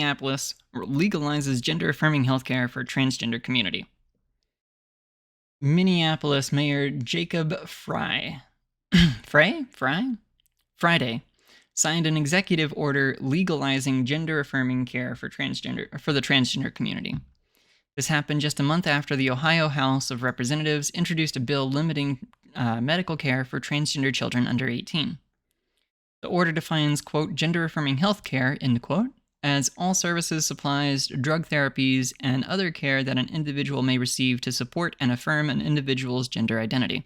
Minneapolis legalizes gender-affirming healthcare for transgender community. Minneapolis Mayor Jacob Friday signed an executive order legalizing gender-affirming care for the transgender community. This happened just a month after the Ohio House of Representatives introduced a bill limiting medical care for transgender children under 18. The order defines, quote, gender-affirming health care, end quote, as all services, supplies, drug therapies, and other care that an individual may receive to support and affirm an individual's gender identity.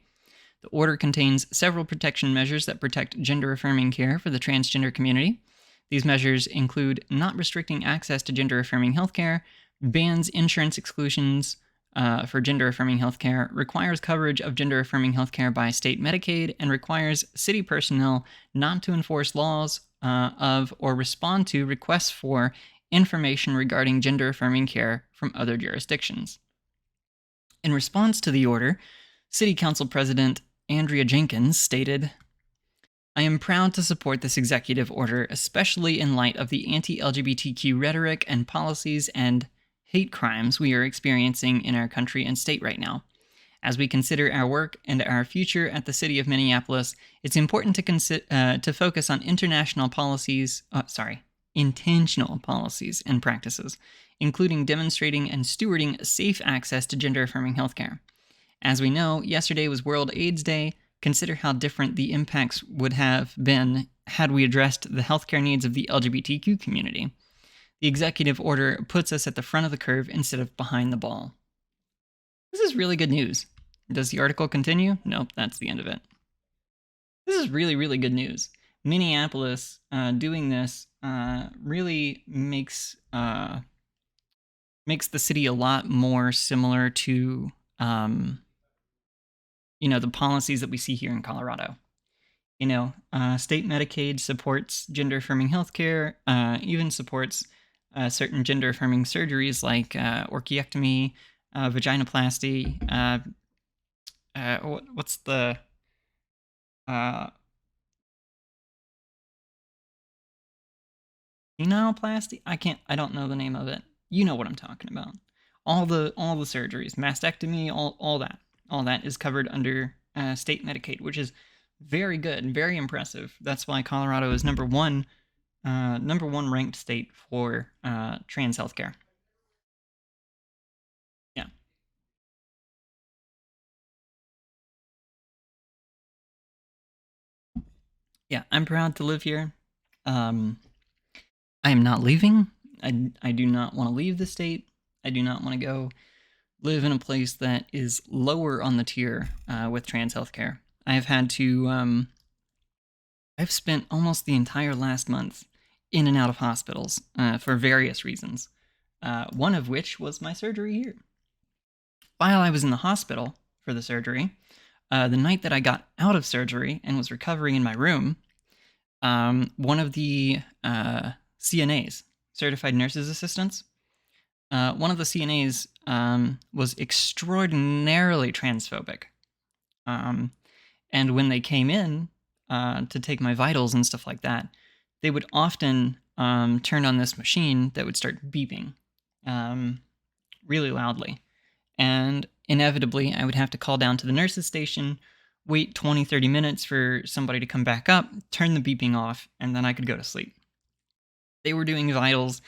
The order contains several protection measures that protect gender-affirming care for the transgender community. These measures include not restricting access to gender-affirming healthcare, bans insurance exclusions for gender-affirming healthcare, requires coverage of gender-affirming healthcare by state Medicaid, and requires city personnel not to enforce laws of or respond to requests for information regarding gender-affirming care from other jurisdictions. In response to the order, City Council President Andrea Jenkins stated, "I am proud to support this executive order, especially in light of the anti-LGBTQ rhetoric and policies and hate crimes we are experiencing in our country and state right now. As we consider our work and our future at the City of Minneapolis, it's important to focus on intentional policies and practices, including demonstrating and stewarding safe access to gender-affirming healthcare. As we know, yesterday was World AIDS Day. Consider how different the impacts would have been had we addressed the healthcare needs of the LGBTQ community. The executive order puts us at the front of the curve instead of behind the ball." This is really good news. Does the article continue? Nope, that's the end of it. This is really, really good news. Minneapolis doing this really makes the city a lot more similar to the policies that we see here in Colorado. State Medicaid supports gender-affirming healthcare, even supports certain gender-affirming surgeries like orchiectomy, vaginoplasty, what's the peniloplasty? I don't know the name of it. You know what I'm talking about. All the surgeries, mastectomy, all that is covered under state Medicaid, which is very good, very impressive. That's why Colorado is number one ranked state for trans healthcare. Yeah. Yeah, I'm proud to live here. I am not leaving. I do not want to leave the state. I do not want to go live in a place that is lower on the tier with trans healthcare. I've had to I've spent almost the entire last month in and out of hospitals for various reasons, one of which was my surgery here. While I was in the hospital for the surgery, the night that I got out of surgery and was recovering in my room, one of the CNAs, Certified Nurses Assistants, one of the CNAs was extraordinarily transphobic. And when they came in to take my vitals and stuff like that, they would often turn on this machine that would start beeping really loudly. And inevitably, I would have to call down to the nurses' station, wait 20, 30 minutes for somebody to come back up, turn the beeping off, and then I could go to sleep. They were doing vitals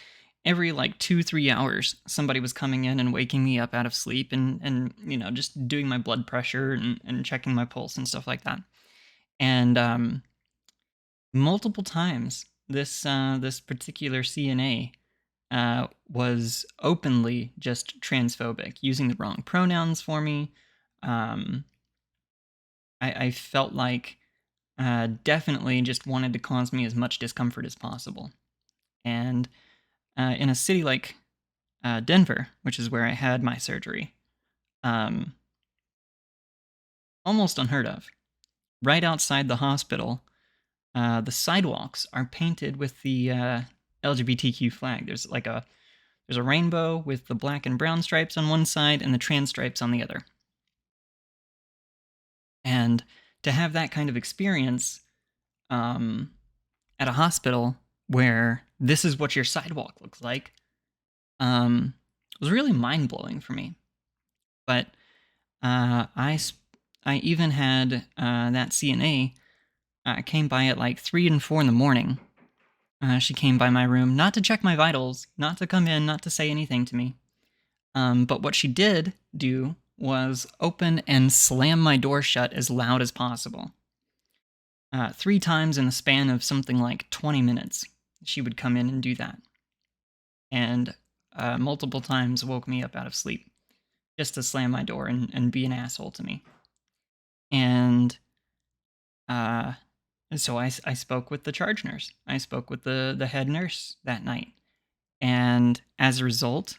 every 2-3 hours. Somebody was coming in and waking me up out of sleep and just doing my blood pressure and checking my pulse and stuff like that. And multiple times, this particular CNA was openly just transphobic, using the wrong pronouns for me. I felt like definitely just wanted to cause me as much discomfort as possible. And in a city like Denver, which is where I had my surgery, almost unheard of. Right outside the hospital, the sidewalks are painted with the LGBTQ flag. There's a rainbow with the black and brown stripes on one side and the trans stripes on the other. And to have that kind of experience at a hospital where this is what your sidewalk looks like, was really mind-blowing for me. But I even had that CNA came by at like 3 and 4 in the morning. She came by my room, not to check my vitals, not to come in, not to say anything to me. But what she did do was open and slam my door shut as loud as possible. 3 times in the span of something like 20 minutes, she would come in and do that. And multiple times woke me up out of sleep just to slam my door and be an asshole to me. And so I spoke with the charge nurse. I spoke with the head nurse that night. And as a result,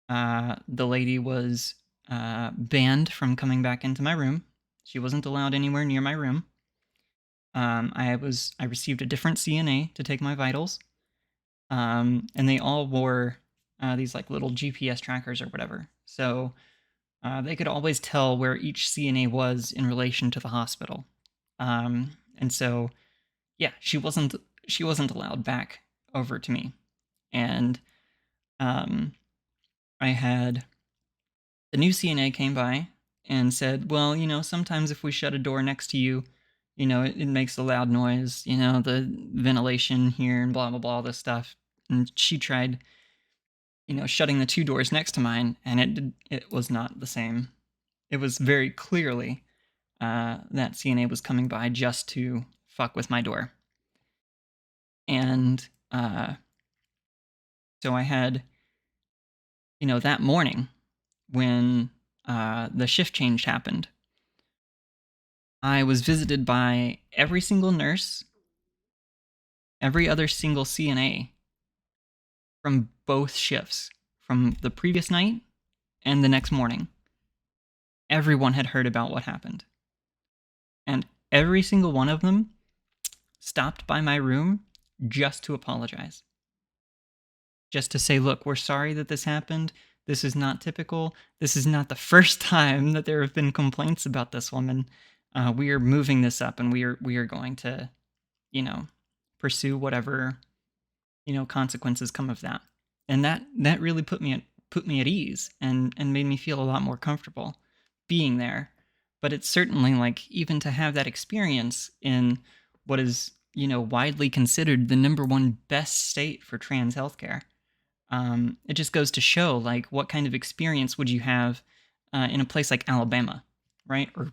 the lady was banned from coming back into my room. She wasn't allowed anywhere near my room. I received a different CNA to take my vitals. And they all wore these like little GPS trackers or whatever. So they could always tell where each CNA was in relation to the hospital. And so, yeah, she wasn't allowed back over to me. And I had the new CNA came by and said, well, sometimes if we shut a door next to you, it makes a loud noise, the ventilation here and blah, blah, blah, all this stuff. And she tried, shutting the 2 doors next to mine, and it was not the same. It was very clearly that CNA was coming by just to fuck with my door. And so I had, that morning when the shift change happened, I was visited by every single nurse, every other single CNA from both shifts, from the previous night and the next morning. Everyone had heard about what happened. And every single one of them stopped by my room just to apologize. Just to say, look, we're sorry that this happened. This is not typical. This is not the first time that there have been complaints about this woman. We are moving this up, and we are going to, pursue whatever, consequences come of that. And that really put me at ease and made me feel a lot more comfortable being there. But it's certainly like, even to have that experience in what is, widely considered the #1 best state for trans healthcare. It just goes to show, like, what kind of experience would you have in a place like Alabama, right? Or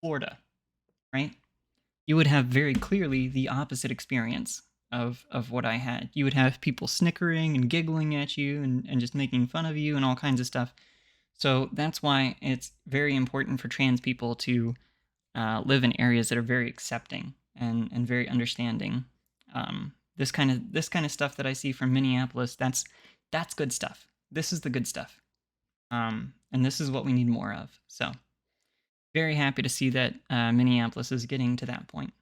Florida, right? You would have very clearly the opposite experience of what I had. You would have people snickering and giggling at you and just making fun of you and all kinds of stuff. So that's why it's very important for trans people to live in areas that are very accepting and very understanding. This kind of stuff that I see from Minneapolis, that's good stuff. This is the good stuff. And this is what we need more of. So very happy to see that Minneapolis is getting to that point.